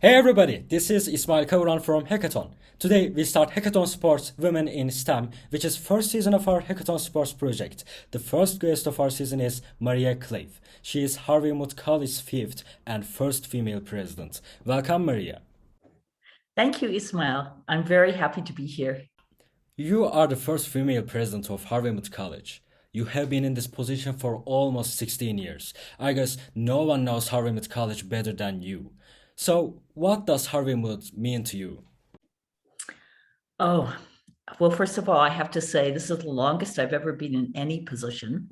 Hey everybody, this is Ismail Kavuran from Hackathon. Today we start Hackathon Sports Women in STEM, which is first season of our Hackathon Sports project. The first guest of our season is Maria Klawe. She is Harvey Mudd College's fifth and first female president. Welcome, Maria. Thank you, Ismail. I'm very happy to be here. You are the first female president of Harvey Mudd College. You have been in this position for almost 16 years. I guess no one knows Harvey Mudd College better than you. So, what does Harvey Mudd mean to you? Oh, well, first of all, I have to say this is the longest I've ever been in any position.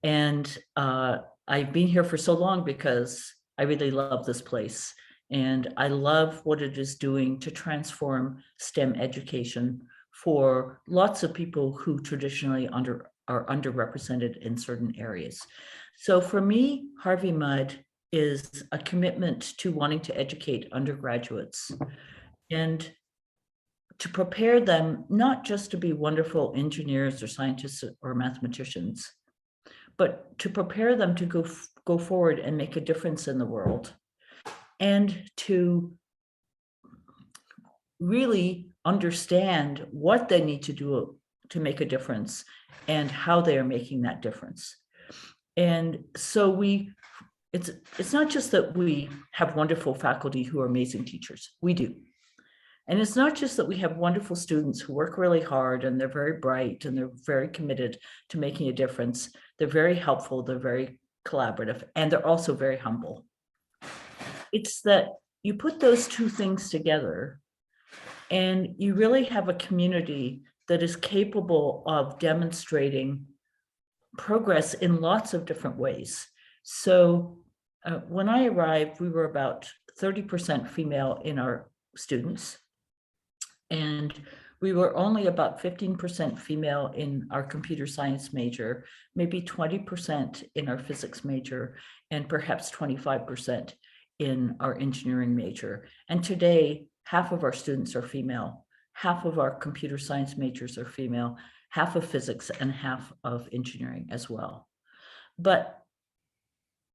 And I've been here for so long because I really love this place. And I love what it is doing to transform STEM education for lots of people who traditionally are underrepresented in certain areas. So for me, Harvey Mudd is a commitment to wanting to educate undergraduates and to prepare them not just to be wonderful engineers or scientists or mathematicians, but to prepare them to go forward and make a difference in the world and to really understand what they need to do to make a difference and how they are making that difference. And so it's not just that we have wonderful faculty who are amazing teachers. We do. And it's not just that we have wonderful students who work really hard and they're very bright and they're very committed to making a difference. They're very helpful, they're very collaborative, and they're also very humble. It's that you put those two things together and you really have a community that is capable of demonstrating progress in lots of different ways. So when I arrived, we were about 30% female in our students. And we were only about 15% female in our computer science major, maybe 20% in our physics major, and perhaps 25% in our engineering major. And today, half of our students are female, half of our computer science majors are female, half of physics and half of engineering as well. But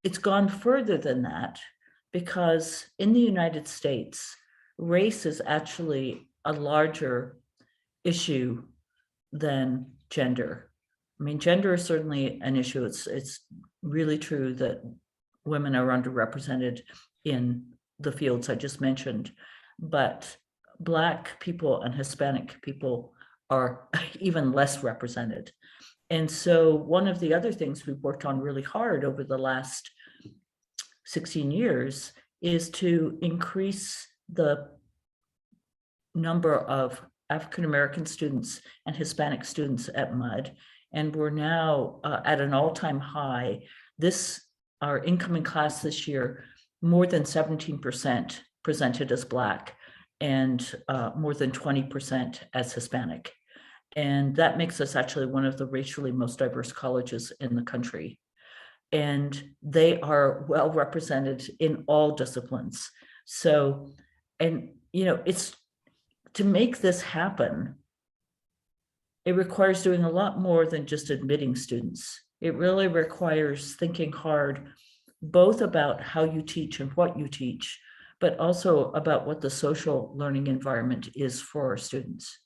it's gone further than that because in the United States, race is actually a larger issue than gender. I mean, gender is certainly an issue. It's really true that women are underrepresented in the fields I just mentioned, but Black people and Hispanic people are even less represented. And so one of the other things we've worked on really hard over the last 16 years is to increase the number of African-American students and Hispanic students at Mudd. And we're now at an all-time high. Our incoming class this year, more than 17% presented as Black and more than 20% as Hispanic. And that makes us actually one of the racially most diverse colleges in the country. And they are well represented in all disciplines. So, and it's to make this happen, it requires doing a lot more than just admitting students. It really requires thinking hard, both about how you teach and what you teach, but also about what the social learning environment is for our students.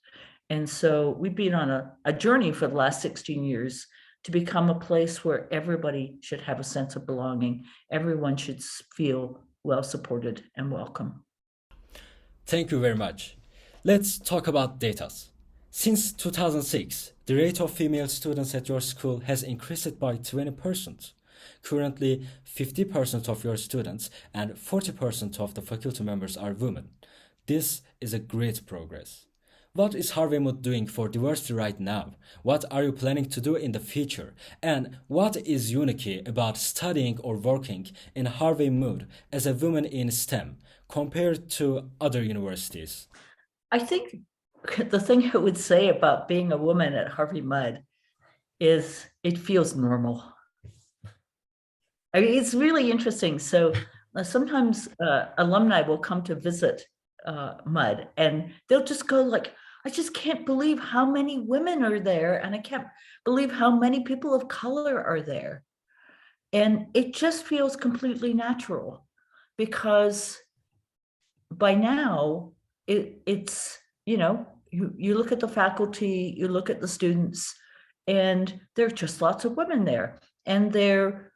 And so we've been on a journey for the last 16 years to become a place where everybody should have a sense of belonging. Everyone should feel well supported and welcome. Thank you very much. Let's talk about data. Since 2006, the rate of female students at your school has increased by 20%. Currently, 50% of your students and 40% of the faculty members are women. This is a great progress. What is Harvey Mudd doing for diversity right now? What are you planning to do in the future? And what is unique about studying or working in Harvey Mudd as a woman in STEM compared to other universities? I think the thing I would say about being a woman at Harvey Mudd is it feels normal. I mean, it's really interesting. So sometimes alumni will come to visit Mudd and they'll just go like, I just can't believe how many women are there. And I can't believe how many people of color are there. And it just feels completely natural because by now, it's, you look at the faculty, you look at the students, and there are just lots of women there, and they're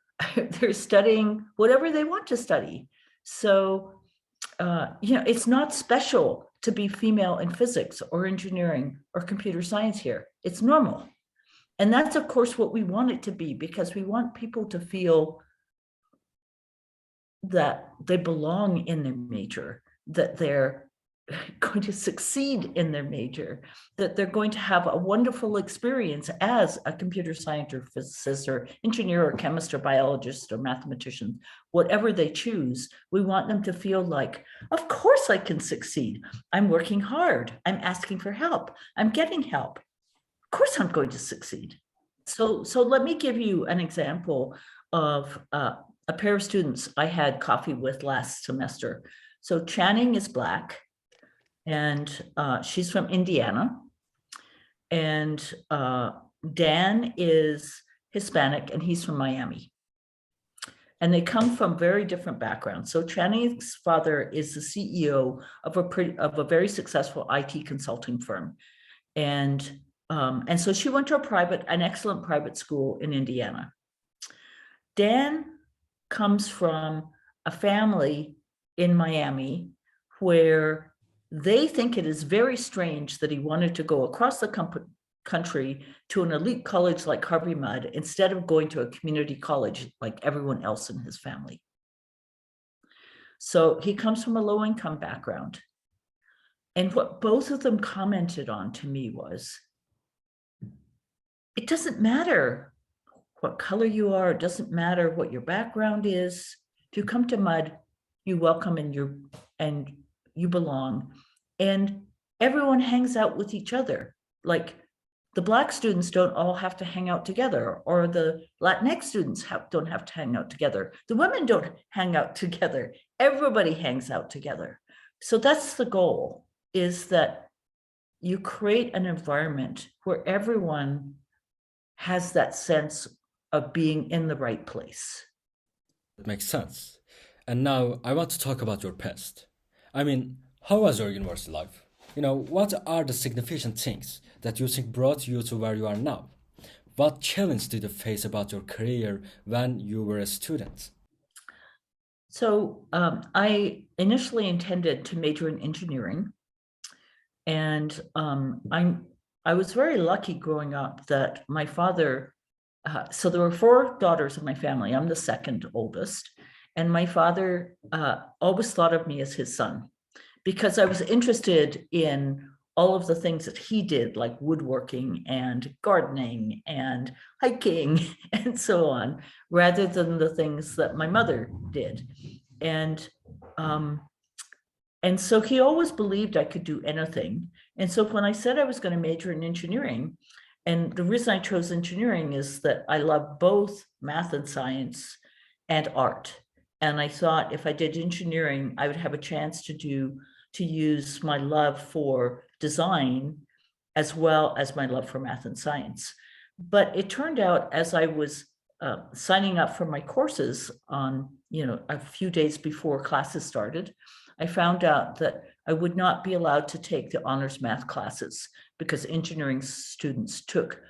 studying whatever they want to study. So, it's not special to be female in physics or engineering or computer science here. It's normal. And that's, of course, what we want it to be, because we want people to feel that they belong in their major, that they're going to succeed in their major, that they're going to have a wonderful experience as a computer scientist or physicist or engineer or chemist or biologist or mathematician, whatever they choose. We want them to feel like, of course I can succeed. I'm working hard. I'm asking for help. I'm getting help. Of course I'm going to succeed. So let me give you an example of a pair of students I had coffee with last semester. So Channing is Black, and she's from Indiana. And Dan is Hispanic, and he's from Miami. And they come from very different backgrounds. So Channing's father is the CEO of a very successful IT consulting firm. And so she went to an excellent private school in Indiana. Dan comes from a family in Miami where they think it is very strange that he wanted to go across the country to an elite college like Harvey Mudd instead of going to a community college like everyone else in his family. So he comes from a low-income background. And what both of them commented on to me was, it doesn't matter what color you are, it doesn't matter what your background is. If you come to Mudd, you welcome and you belong. And everyone hangs out with each other. Like, the Black students don't all have to hang out together, or the Latinx students don't have to hang out together. The women don't hang out together. Everybody hangs out together. So that's the goal, is that you create an environment where everyone has that sense of being in the right place. That makes sense. And now I want to talk about your past. I mean, how was your university life? What are the significant things that you think brought you to where you are now? What challenge did you face about your career when you were a student? So I initially intended to major in engineering. And I was very lucky growing up that my father, so there were 4 daughters in my family. I'm the second oldest. And my father always thought of me as his son, because I was interested in all of the things that he did, like woodworking and gardening and hiking and so on, rather than the things that my mother did. And so he always believed I could do anything. And so when I said I was going to major in engineering, and the reason I chose engineering is that I love both math and science and art. And I thought if I did engineering, I would have a chance to use my love for design as well as my love for math and science. But it turned out, as I was signing up for my courses on, a few days before classes started, I found out that I would not be allowed to take the honors math classes because engineering students took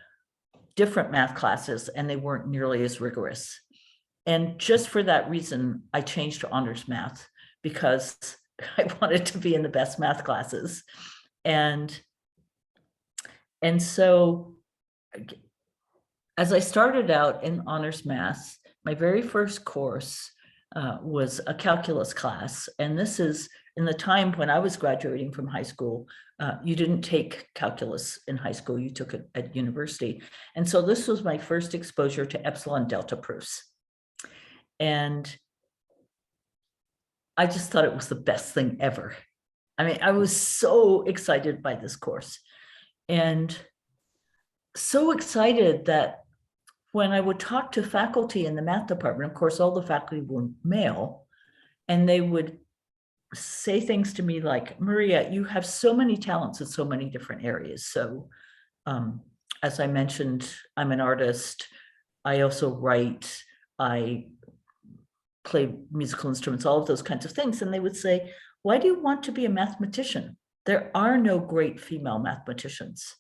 different math classes and they weren't nearly as rigorous. And just for that reason, I changed to honors math, because I wanted to be in the best math classes. And so as I started out in honors math, my very first course was a calculus class. And this is in the time when I was graduating from high school. You didn't take calculus in high school, you took it at university. And so this was my first exposure to epsilon delta proofs. And I just thought it was the best thing ever. I mean, I was so excited by this course, and so excited that when I would talk to faculty in the math department, of course, all the faculty were male, and they would say things to me like, Maria, you have so many talents in so many different areas. So as I mentioned, I'm an artist. I also write, I play musical instruments, all of those kinds of things. And they would say, why do you want to be a mathematician? There are no great female mathematicians.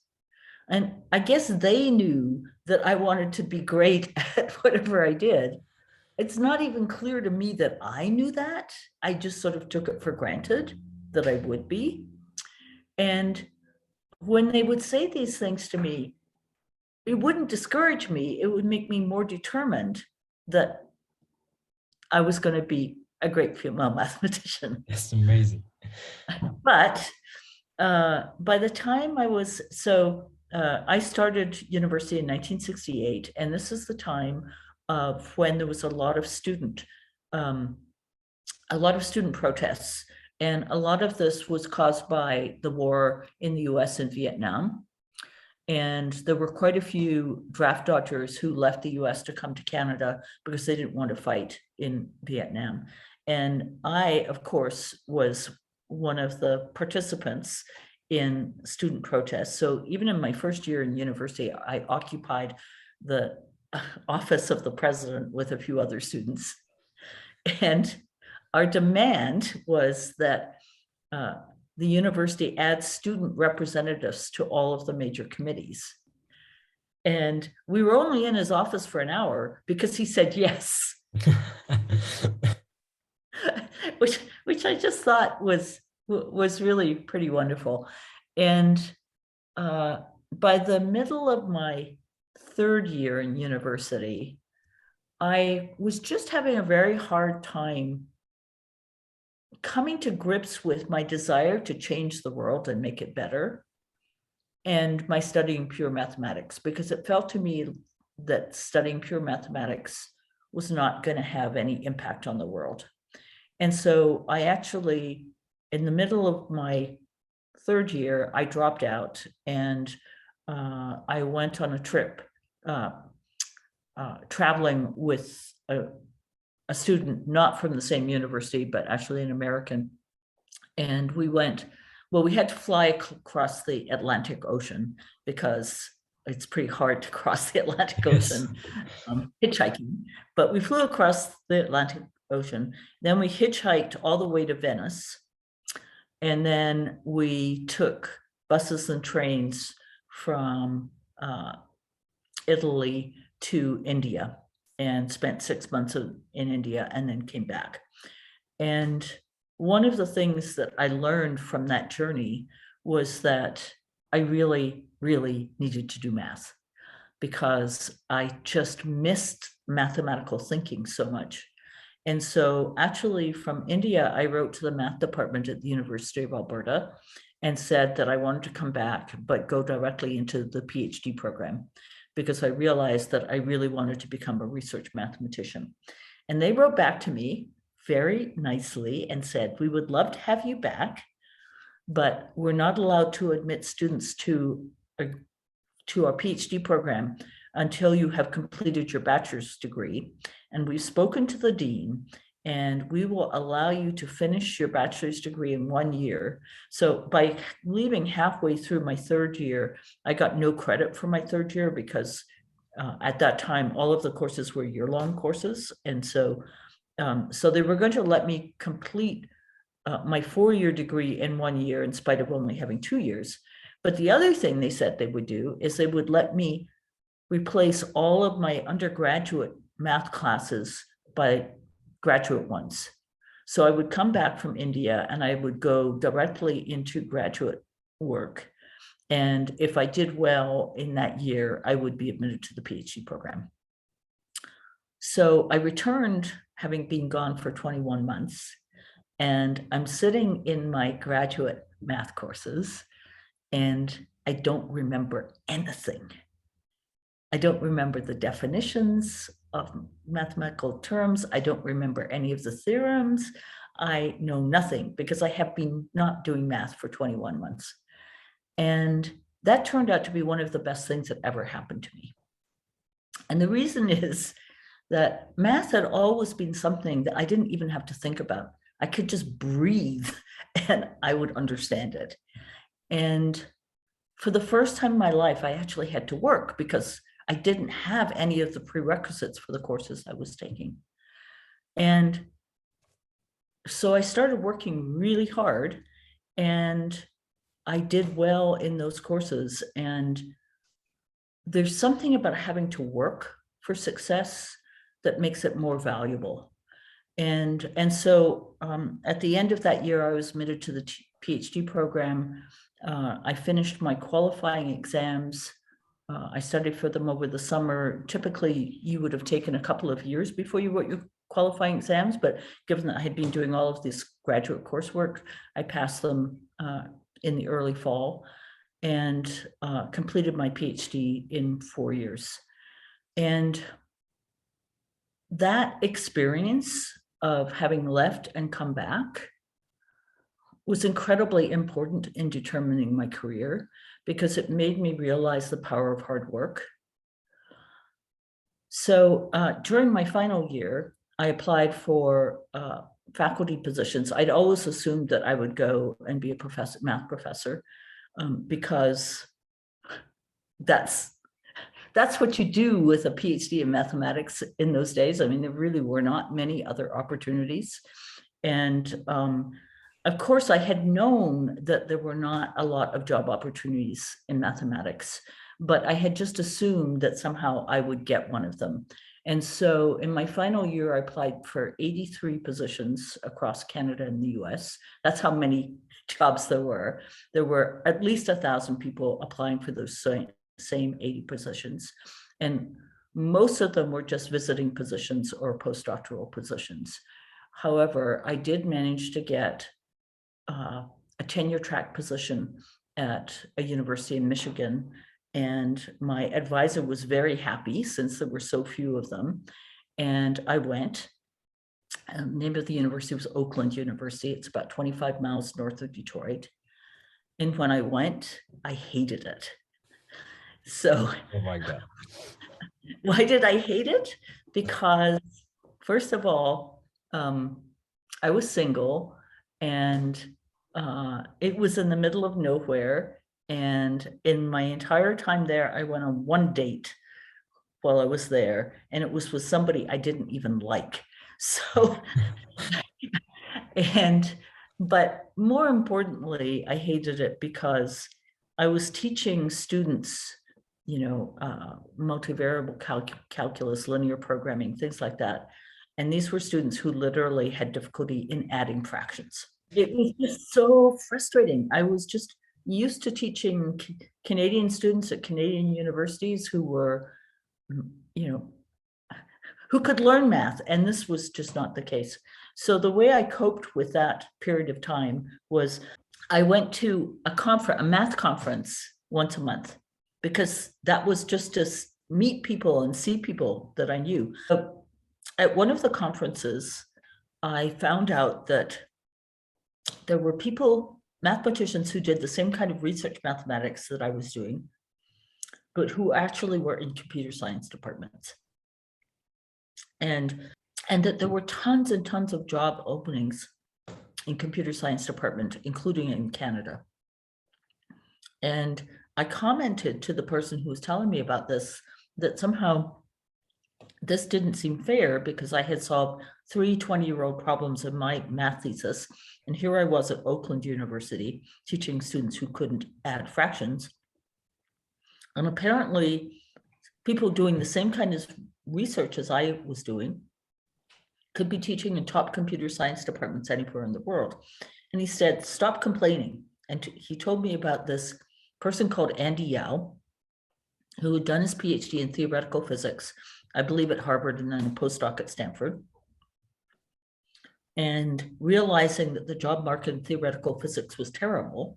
And I guess they knew that I wanted to be great at whatever I did. It's not even clear to me that I knew that. I just sort of took it for granted that I would be. And when they would say these things to me, it wouldn't discourage me. It would make me more determined that I was going to be a great female mathematician. That's amazing. But by the time I started university in 1968, and this is the time of when there was a lot of student protests, and a lot of this was caused by the war in the U.S. and Vietnam. And there were quite a few draft dodgers who left the U.S. to come to Canada because they didn't want to fight in Vietnam. And I, of course, was one of the participants in student protests. So even in my first year in university, I occupied the office of the president with a few other students. And our demand was that the university adds student representatives to all of the major committees. And we were only in his office for an hour because he said yes. which I just thought was really pretty wonderful. And by the middle of my third year in university, I was just having a very hard time coming to grips with my desire to change the world and make it better, and my studying pure mathematics, because it felt to me that studying pure mathematics was not going to have any impact on the world. And so I actually, in the middle of my third year, I dropped out, and I went on a trip traveling with a student not from the same university, but actually an American. And we had to fly across the Atlantic Ocean because it's pretty hard to cross the Atlantic Ocean hitchhiking. But we flew across the Atlantic Ocean. Then we hitchhiked all the way to Venice. And then we took buses and trains from Italy to India, and spent 6 months in India, and then came back. And one of the things that I learned from that journey was that I really, really needed to do math, because I just missed mathematical thinking so much. And so actually from India, I wrote to the math department at the University of Alberta and said that I wanted to come back, but go directly into the PhD program, because I realized that I really wanted to become a research mathematician. And they wrote back to me very nicely and said, we would love to have you back, but we're not allowed to admit students to our PhD program until you have completed your bachelor's degree. And we've spoken to the dean, and we will allow you to finish your bachelor's degree in 1 year. So by leaving halfway through my third year, I got no credit for my third year, because at that time, all of the courses were year-long courses. And so they were going to let me complete my 4-year degree in 1 year in spite of only having 2 years. But the other thing they said they would do is they would let me replace all of my undergraduate math classes by graduate ones. So I would come back from India and I would go directly into graduate work. And if I did well in that year, I would be admitted to the PhD program. So I returned, having been gone for 21 months, and I'm sitting in my graduate math courses, and I don't remember anything. I don't remember the definitions of mathematical terms. I don't remember any of the theorems. I know nothing, because I have been not doing math for 21 months. And that turned out to be one of the best things that ever happened to me. And the reason is that math had always been something that I didn't even have to think about. I could just breathe and I would understand it. And for the first time in my life, I actually had to work, because I didn't have any of the prerequisites for the courses I was taking. And so I started working really hard, and I did well in those courses. And there's something about having to work for success that makes it more valuable. And so at the end of that year, I was admitted to the PhD program. I finished my qualifying exams. I studied for them over the summer. Typically, you would have taken a couple of years before you wrote your qualifying exams, but given that I had been doing all of this graduate coursework, I passed them in the early fall and completed my PhD in 4 years. And that experience of having left and come back was incredibly important in determining my career, because it made me realize the power of hard work. So during my final year, I applied for faculty positions. I'd always assumed that I would go and be a math professor, because that's what you do with a PhD in mathematics in those days. I mean, there really were not many other opportunities. And of course, I had known that there were not a lot of job opportunities in mathematics, but I had just assumed that somehow I would get one of them. And so in my final year, I applied for 83 positions across Canada and the US. That's how many jobs there were. There were at least 1,000 people applying for those same 80 positions. And most of them were just visiting positions or postdoctoral positions. However, I did manage to get a tenure track position at a university in Michigan. And my advisor was very happy since there were so few of them. And I went. The name of the university was Oakland University. It's about 25 miles north of Detroit. And when I went, I hated it. So, Oh my God. Why did I hate it? Because, first of all, I was single, and it was in the middle of nowhere. And in my entire time there, I went on one date while I was there, and it was with somebody I didn't even like. So, but more importantly, I hated it because I was teaching students, multivariable calculus, linear programming, things like that. And these were students who literally had difficulty in adding fractions. It was just so frustrating. I was just used to teaching Canadian students at Canadian universities who were, who could learn math, and this was just not the case. So the way I coped with that period of time was I went to a math conference once a month, because that was just to meet people and see people that I knew. At one of the conferences, I found out that there were mathematicians who did the same kind of research mathematics that I was doing, but who actually were in computer science departments. And that there were tons and tons of job openings in computer science department, including in Canada. And I commented to the person who was telling me about this, that somehow this didn't seem fair, because I had solved 3 20-year-old problems in my math thesis. And here I was at Oakland University teaching students who couldn't add fractions. And apparently people doing the same kind of research as I was doing could be teaching in top computer science departments anywhere in the world. And he said, stop complaining. And he told me about this person called Andy Yao, who had done his PhD in theoretical physics, I believe at Harvard, and then a postdoc at Stanford. And realizing that the job market in theoretical physics was terrible,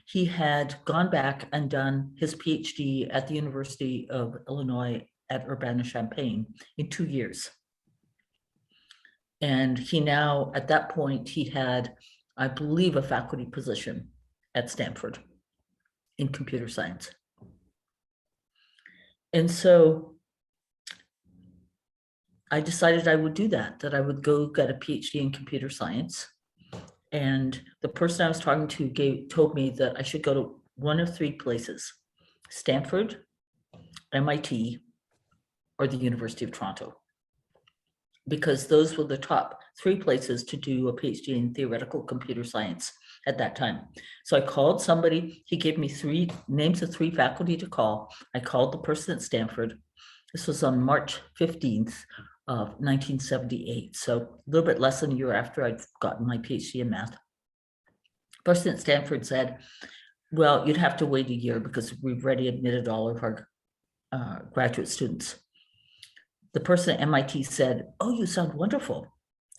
he had gone back and done his PhD at the University of Illinois at Urbana-Champaign in 2 years. And he now, at that point, he had, I believe, a faculty position at Stanford in computer science. And so I decided I would do that I would go get a PhD in computer science. And the person I was talking to told me that I should go to one of 3 places: Stanford, MIT, or the University of Toronto. because those were the top 3 places to do a PhD in theoretical computer science at that time. So I called somebody, he gave me 3 names of 3 faculty to call. I called the person at Stanford. This was on March 15th of 1978. So a little bit less than a year after I'd gotten my PhD in math. Person at Stanford said, well, you'd have to wait a year because we've already admitted all of our graduate students. The person at MIT said, oh, you sound wonderful.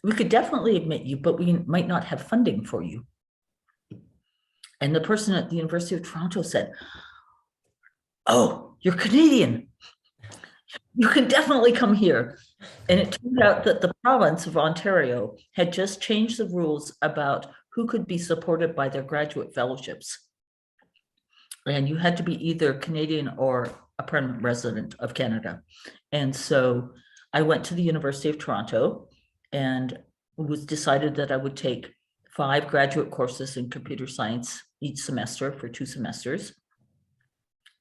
We could definitely admit you, but we might not have funding for you. And the person at the University of Toronto said, oh, you're Canadian. You can definitely come here. And it turned out that the province of Ontario had just changed the rules about who could be supported by their graduate fellowships. And you had to be either Canadian or a permanent resident of Canada. And so I went to the University of Toronto, and it was decided that I would take 5 graduate courses in computer science each semester for 2 semesters.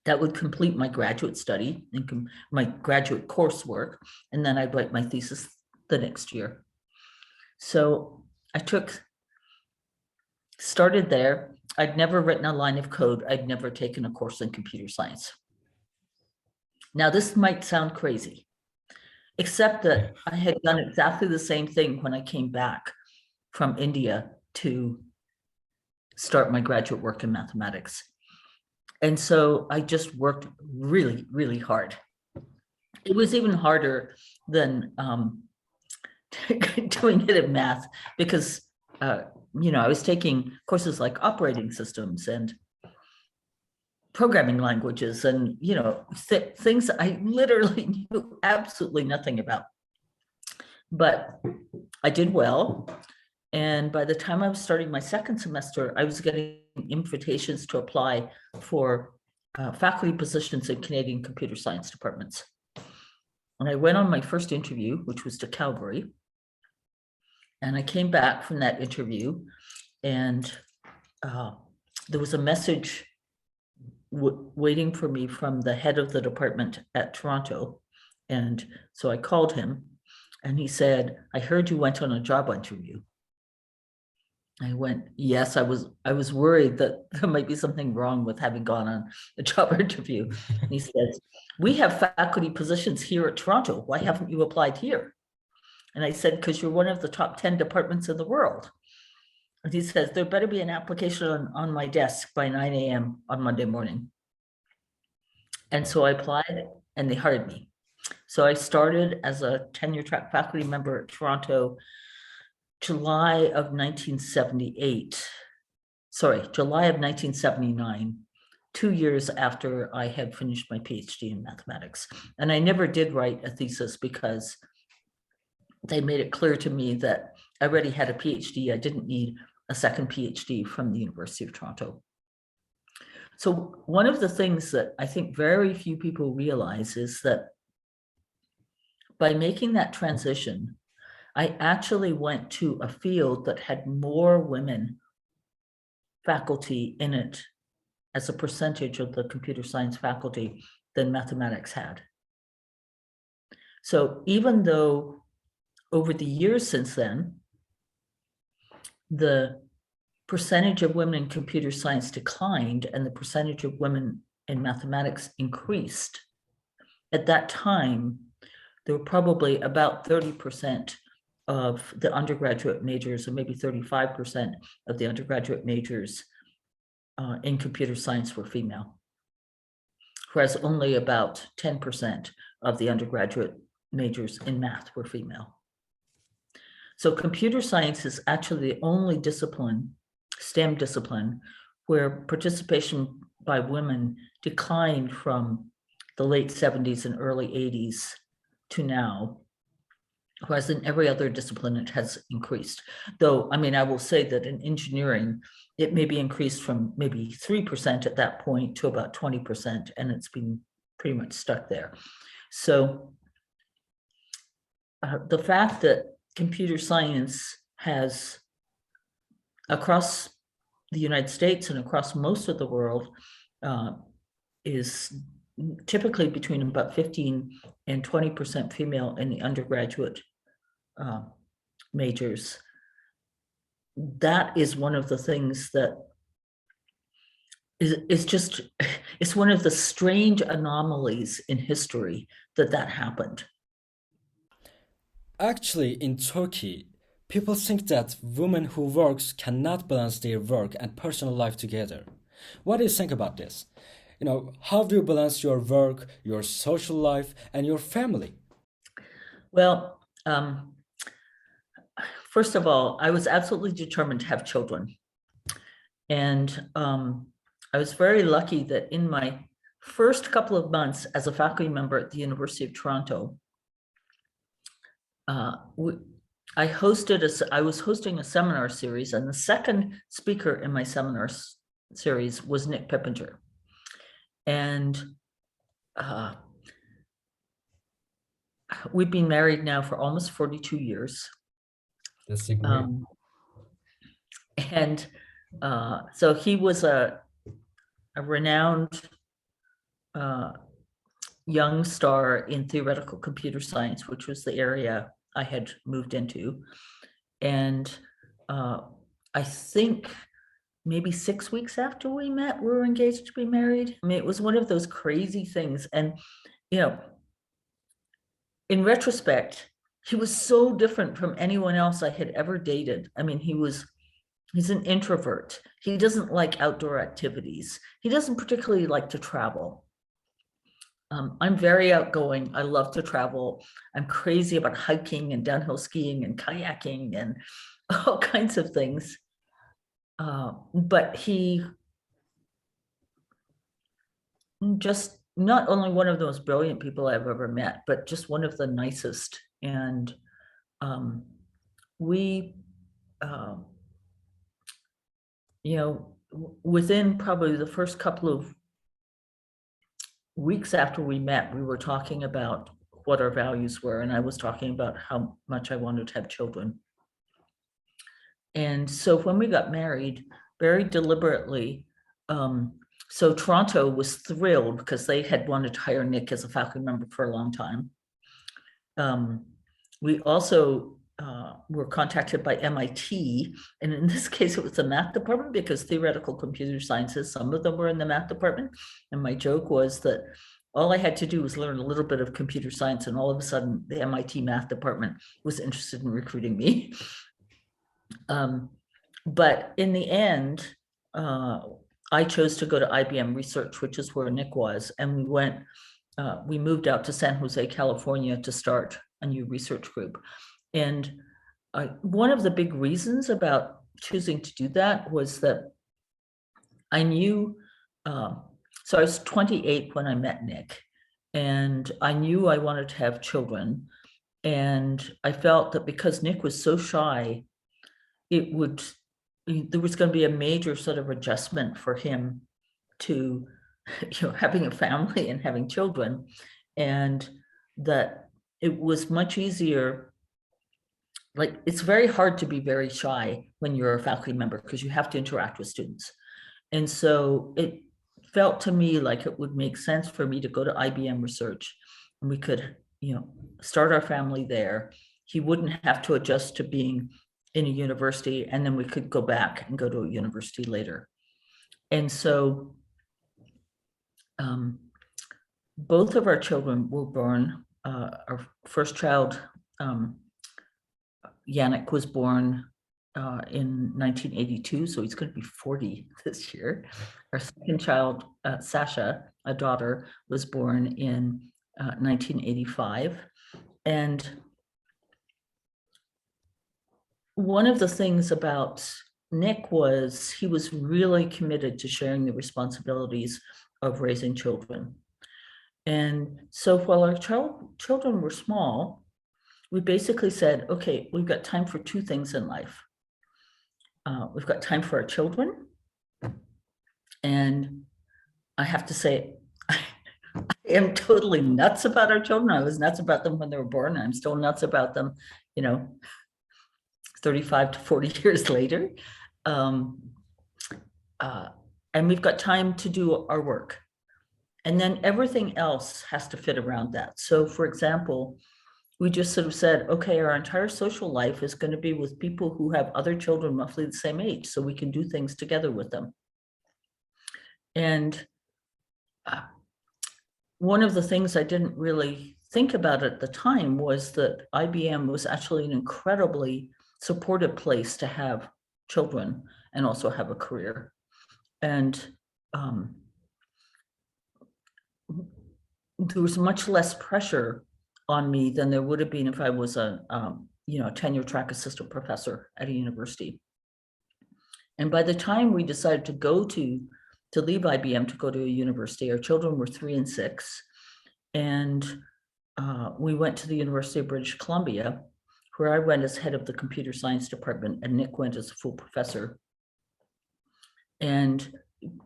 That would complete my graduate study and my graduate coursework, and then I'd write my thesis the next year. So I started there. I'd never written a line of code. I'd never taken a course in computer science. Now, this might sound crazy, except that I had done exactly the same thing when I came back from India to start my graduate work in mathematics. And so I just worked really, really hard. It was even harder than doing it in math because, I was taking courses like operating systems and programming languages and, things I literally knew absolutely nothing about. But I did well. And by the time I was starting my second semester, I was getting invitations to apply for faculty positions in Canadian computer science departments. And I went on my first interview, which was to Calgary. And I came back from that interview, and there was a message waiting for me from the head of the department at Toronto. And so I called him, and he said, I heard you went on a job interview. I went, yes, I was worried that there might be something wrong with having gone on a job interview. And he says, we have faculty positions here at Toronto. Why haven't you applied here? And I said, because you're one of the top 10 departments in the world. And he says, there better be an application on my desk by 9 a.m. on Monday morning. And so I applied, and they hired me. So I started as a tenure track faculty member at Toronto, July of 1979, 2 years after I had finished my PhD in mathematics. And I never did write a thesis because they made it clear to me that I already had a PhD. I didn't need a second PhD from the University of Toronto. So one of the things that I think very few people realize is that by making that transition, I actually went to a field that had more women faculty in it as a percentage of the computer science faculty than mathematics had. So even though over the years since then, the percentage of women in computer science declined and the percentage of women in mathematics increased, at that time, there were probably about 30% of the undergraduate majors, or maybe 35% of the undergraduate majors in computer science were female, whereas only about 10% of the undergraduate majors in math were female. So computer science is actually the only discipline, STEM discipline, where participation by women declined from the late 70s and early 80s to now, whereas in every other discipline it has increased. Though, I mean, I will say that in engineering, it may be increased from maybe 3% at that point to about 20%, and it's been pretty much stuck there. So the fact that computer science has, across the United States and across most of the world, is typically between about 15 and 20% female in the undergraduate majors. That is one of the things that is just, it's one of the strange anomalies in history that happened. Actually, in Turkey, people think that women who works cannot balance their work and personal life together. What do you think about this? How do you balance your work, your social life, and your family? Well, first of all, I was absolutely determined to have children. And I was very lucky that in my first couple of months as a faculty member at the University of Toronto, I was hosting a seminar series, and the second speaker in my seminar series was Nick Pippinger. And we've been married now for almost 42 years. That's great. And so he was a renowned young star in theoretical computer science, which was the area I had moved into. And I think maybe 6 weeks after we met, we were engaged to be married. I mean, it was one of those crazy things. And, in retrospect, he was so different from anyone else I had ever dated. I mean, he's an introvert. He doesn't like outdoor activities. He doesn't particularly like to travel. I'm very outgoing. I love to travel. I'm crazy about hiking and downhill skiing and kayaking and all kinds of things. But he just not only one of the most brilliant people I've ever met, but just one of the nicest. And we, within probably the first couple of weeks after we met, we were talking about what our values were, and I was talking about how much I wanted to have children. And so when we got married, very deliberately, so Toronto was thrilled because they had wanted to hire Nick as a faculty member for a long time. We also were contacted by MIT, and in this case, it was the math department because theoretical computer sciences, some of them were in the math department. And my joke was that all I had to do was learn a little bit of computer science, and all of a sudden, the MIT math department was interested in recruiting me. But in the end, I chose to go to IBM Research, which is where Nick was, and we moved out to San Jose, California to start a new research group. And one of the big reasons about choosing to do that was that I knew, so I was 28 when I met Nick, and I knew I wanted to have children. And I felt that because Nick was so shy, there was going to be a major sort of adjustment for him to, having a family and having children, and that it was much easier. Like, it's very hard to be very shy when you're a faculty member because you have to interact with students. And so it felt to me like it would make sense for me to go to IBM Research, and we could, start our family there. He wouldn't have to adjust to being in a university, and then we could go back and go to a university later. And so both of our children were born. Our first child, Yannick, was born in 1982, so he's going to be 40 this year. Our second child, Sasha, a daughter, was born in 1985. And one of the things about Nick was he was really committed to sharing the responsibilities of raising children. And so while our children were small, we basically said, okay, we've got time for two things in life. We've got time for our children. And I have to say, I am totally nuts about our children. I was nuts about them when they were born. I'm still nuts about them, 35 to 40 years later. And we've got time to do our work. And then everything else has to fit around that. So for example, we just sort of said, okay, our entire social life is going to be with people who have other children roughly the same age, so we can do things together with them. And one of the things I didn't really think about at the time was that IBM was actually an incredibly supportive place to have children and also have a career. And there was much less pressure on me than there would have been if I was a tenure track assistant professor at a university. And by the time we decided to leave IBM to go to a university, our children were 3 and 6. And we went to the University of British Columbia, where I went as head of the computer science department and Nick went as a full professor. And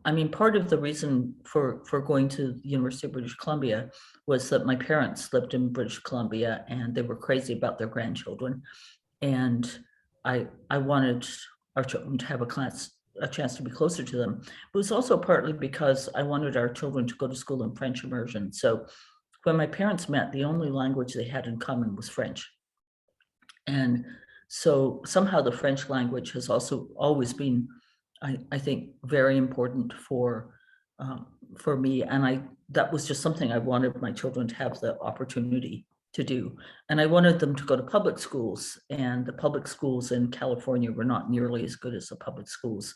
I mean, part of the reason for going to the University of British Columbia was that my parents lived in British Columbia and they were crazy about their grandchildren. And I wanted our children to have a chance to be closer to them. It was also partly because I wanted our children to go to school in French immersion. So when my parents met, the only language they had in common was French. And so somehow the French language has also always been, I think, very important for me. And that was just something I wanted my children to have the opportunity to do. And I wanted them to go to public schools, and the public schools in California were not nearly as good as the public schools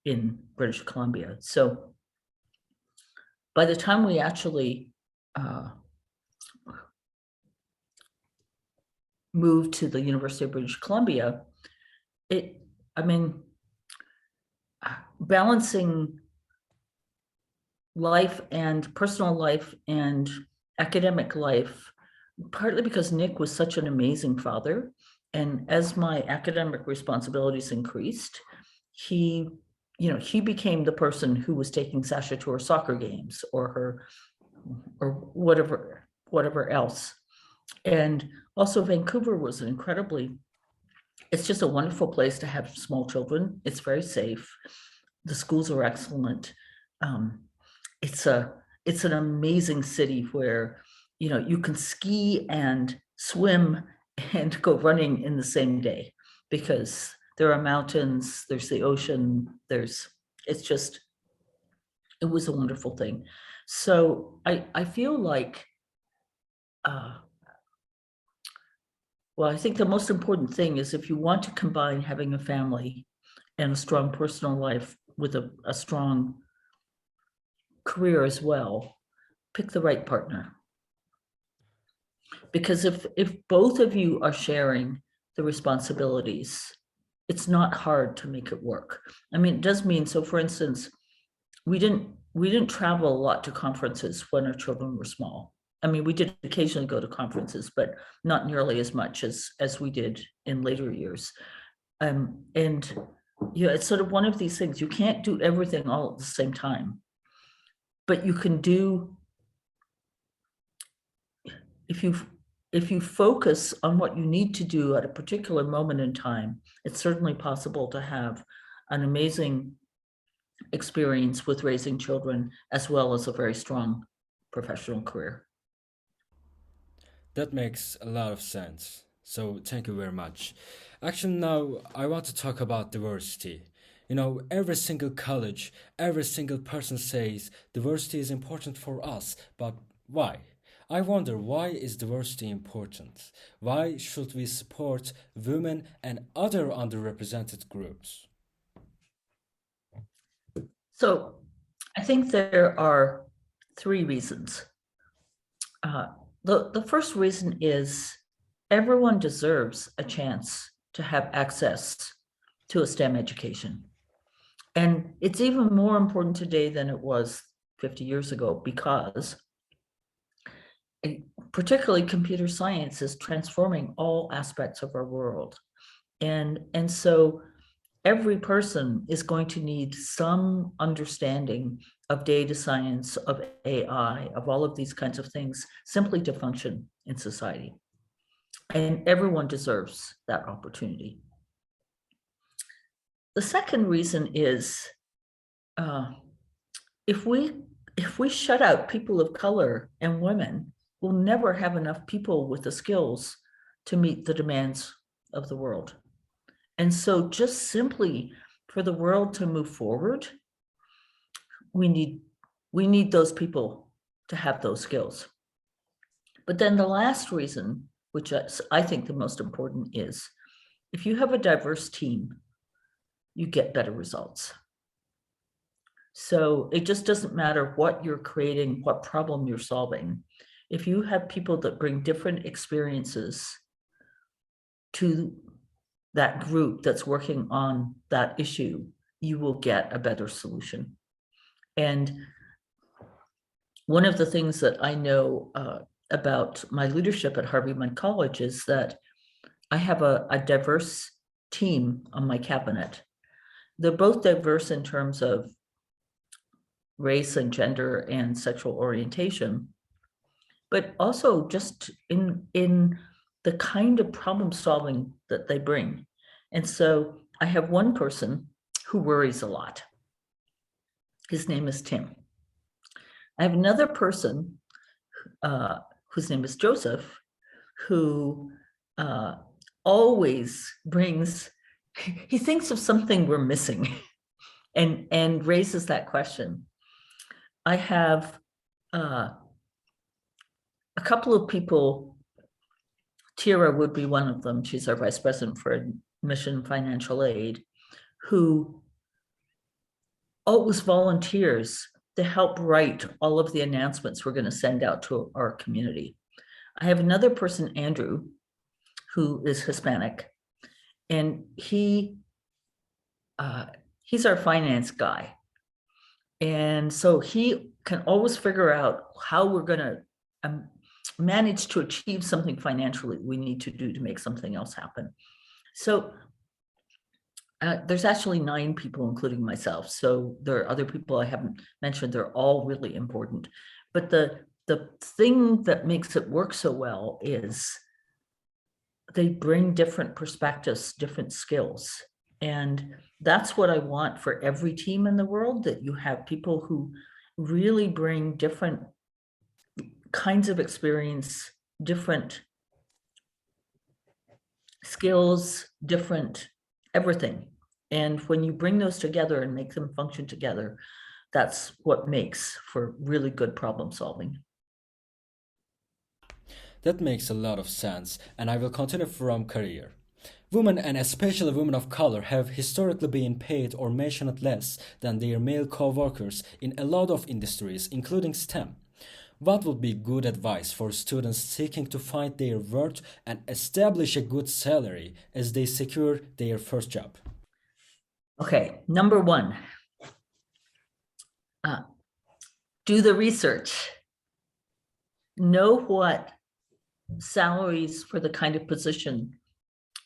in British Columbia. So by the time we actually moved to the University of British Columbia, balancing life and personal life and academic life, partly because Nick was such an amazing father. And as my academic responsibilities increased, he became the person who was taking Sasha to her soccer games or whatever else. And also Vancouver was it's just a wonderful place to have small children. It's very safe. The schools are excellent. It's an amazing city where, you can ski and swim and go running in the same day because there are mountains, there's the ocean, it was a wonderful thing. So I feel like, I think the most important thing is if you want to combine having a family and a strong personal life with a strong career as well, pick the right partner. Because if both of you are sharing the responsibilities, it's not hard to make it work. I mean, it does mean, so for instance, we didn't travel a lot to conferences when our children were small. I mean, we did occasionally go to conferences, but not nearly as much as we did in later years. And it's sort of one of these things, you can't do everything all at the same time, but you can do, if you focus on what you need to do at a particular moment in time, it's certainly possible to have an amazing experience with raising children, as well as a very strong professional career. That makes a lot of sense. So thank you very much. Actually, now I want to talk about diversity. Every single college, every single person says diversity is important for us, but why? I wonder, why is diversity important? Why should we support women and other underrepresented groups? So I think there are 3 reasons. The first reason is everyone deserves a chance to have access to a STEM education. And it's even more important today than it was 50 years ago, because particularly computer science is transforming all aspects of our world. And so every person is going to need some understanding of data science, of AI, of all of these kinds of things, simply to function in society. And everyone deserves that opportunity. The second reason is, if we shut out people of color and women we'll never have enough people with the skills to meet the demands of the world. And so just simply for the world to move forward, we need those people to have those skills. But then the last reason, which I think the most important, is if you have a diverse team, you get better results. So it just doesn't matter what you're creating, what problem you're solving. If you have people that bring different experiences to that group that's working on that issue, you will get a better solution. And one of the things that I know about my leadership at Harvey Mudd College is that I have a diverse team on my cabinet. They're both diverse in terms of race and gender and sexual orientation, but also just in the kind of problem solving that they bring. And so I have one person who worries a lot. His name is Tim. I have another person whose name is Joseph, who always brings, he thinks of something we're missing and raises that question. I have a couple of people, Tira would be one of them, she's our vice president for admission financial aid, who always volunteers to help write all of the announcements we're going to send out to our community. I have another person, Andrew, who is Hispanic, and he's our finance guy. And so he can always figure out how we're going to manage to achieve something financially we need to do to make something else happen. So there's actually 9 people, including myself. So there are other people I haven't mentioned. They're all really important. But the thing that makes it work so well is they bring different perspectives, different skills. And that's what I want for every team in the world, that you have people who really bring different kinds of experience, different skills, different everything. And when you bring those together and make them function together, that's what makes for really good problem solving. That makes a lot of sense, and I will continue from career. Women, and especially women of color, have historically been paid or mentioned less than their male co-workers in a lot of industries, including STEM. What would be good advice for students seeking to find their worth and establish a good salary as they secure their first job? Okay, number 1, do the research. Know what salaries for the kind of position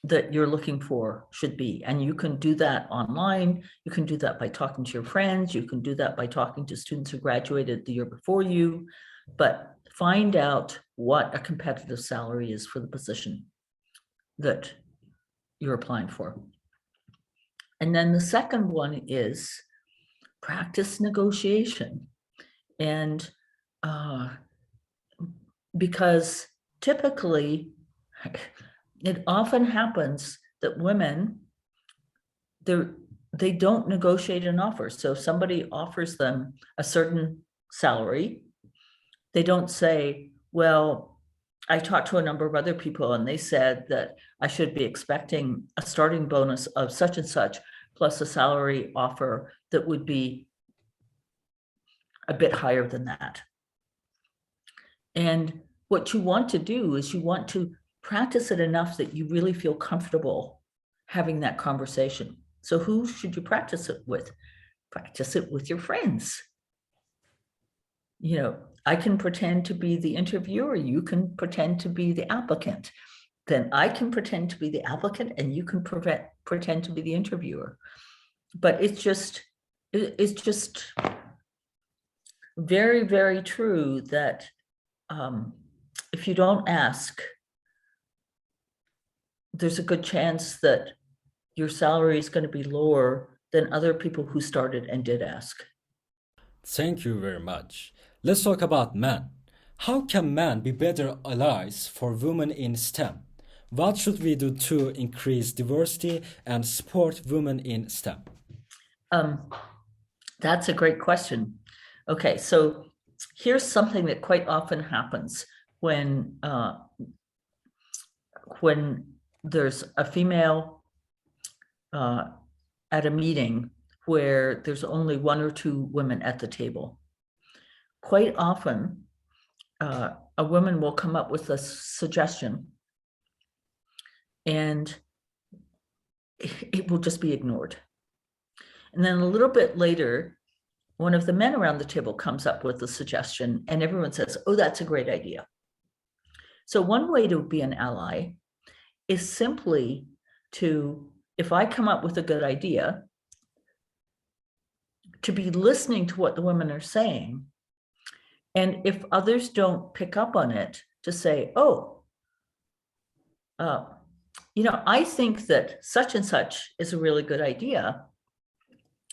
that you're looking for should be. And you can do that online. You can do that by talking to your friends. You can do that by talking to students who graduated the year before you. But find out what a competitive salary is for the position that you're applying for. And then the second one is practice negotiation. And because typically, it often happens that women, they don't negotiate an offer. So if somebody offers them a certain salary, they don't say, well, I talked to a number of other people and they said that I should be expecting a starting bonus of such and such, plus a salary offer that would be a bit higher than that. And what you want to do is you want to practice it enough that you really feel comfortable having that conversation. So who should you practice it with? Practice it with your friends. You know, I can pretend to be the interviewer, you can pretend to be the applicant. Then I can pretend to be the applicant and you can pretend to be the interviewer. But it's just very, very true that if you don't ask, there's a good chance that your salary is going to be lower than other people who started and did ask. Thank you very much. Let's talk about men. How can men be better allies for women in STEM? What should we do to increase diversity and support women in STEM? That's a great question. Okay, so here's something that quite often happens when there's a female at a meeting where there's only one or two women at the table. Quite often, a woman will come up with a suggestion and it will just be ignored. And then a little bit later, one of the men around the table comes up with a suggestion and everyone says, oh, that's a great idea. So one way to be an ally is simply to, if I come up with a good idea, to be listening to what the women are saying. And if others don't pick up on it, to say, oh, I think that such and such is a really good idea.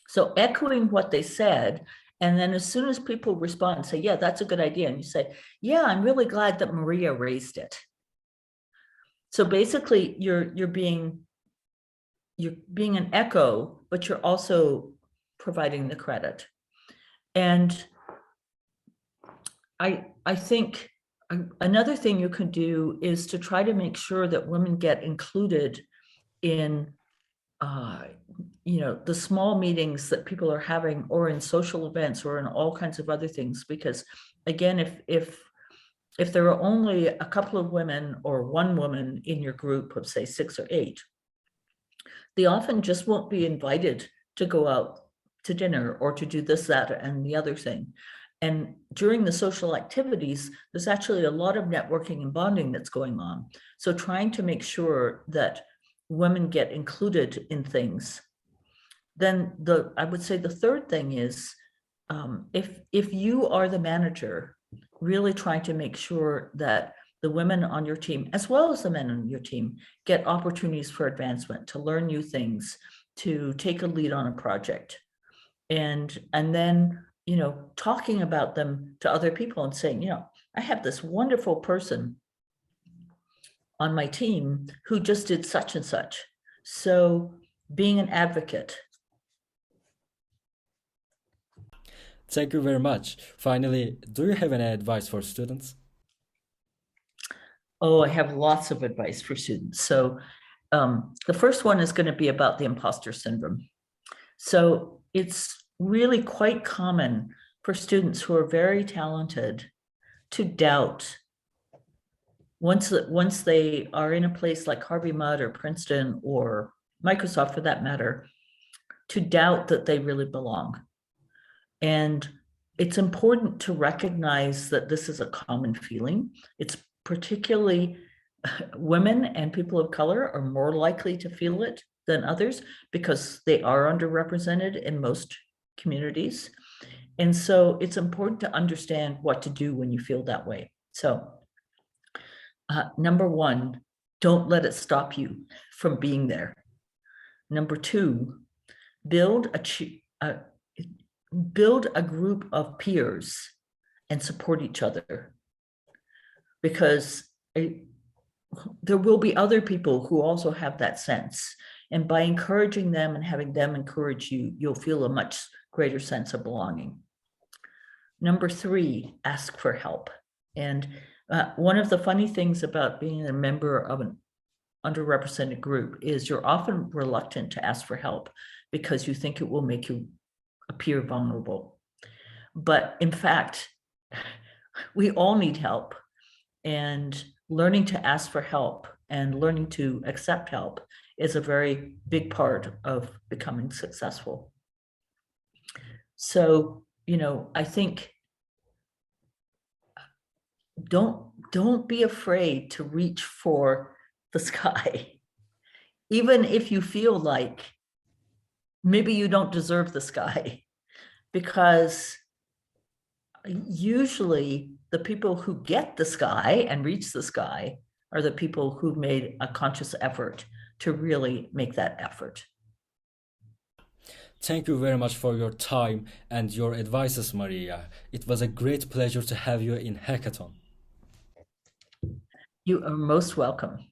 So echoing what they said, and then as soon as people respond and say, yeah, that's a good idea, and you say, yeah, I'm really glad that Maria raised it. So basically you're being an echo, but you're also providing the credit. And I think another thing you can do is to try to make sure that women get included in the small meetings that people are having, or in social events, or in all kinds of other things. Because again, if there are only a couple of women or one woman in your group of say 6 or 8, they often just won't be invited to go out to dinner or to do this, that, and the other thing. And during the social activities, there's actually a lot of networking and bonding that's going on. So trying to make sure that women get included in things. Then I would say the third thing is, if you are the manager, really trying to make sure that the women on your team, as well as the men on your team, get opportunities for advancement, to learn new things, to take a lead on a project. And then, talking about them to other people and saying, I have this wonderful person on my team who just did such and such. So being an advocate. Thank you very much. Finally, do you have any advice for students? Oh, I have lots of advice for students. So the first one is going to be about the imposter syndrome. So it's really quite common for students who are very talented to doubt, once they are in a place like Harvey Mudd or Princeton or Microsoft for that matter, to doubt that they really belong. And it's important to recognize that this is a common feeling. It's particularly women and people of color are more likely to feel it than others because they are underrepresented in most communities. And so it's important to understand what to do when you feel that way. So number one, don't let it stop you from being there. Number two, build a group of peers and support each other, because there will be other people who also have that sense. And by encouraging them and having them encourage you, you'll feel a much greater sense of belonging. Number three, ask for help. And one of the funny things about being a member of an underrepresented group is you're often reluctant to ask for help because you think it will make you appear vulnerable. But in fact, we all need help, and learning to ask for help and learning to accept help is a very big part of becoming successful. So, I think don't be afraid to reach for the sky, even if you feel like maybe you don't deserve the sky, because usually the people who get the sky and reach the sky are the people who made a conscious effort to really make that effort. Thank you very much for your time and your advices, Maria. It was a great pleasure to have you in Hackathon. You are most welcome.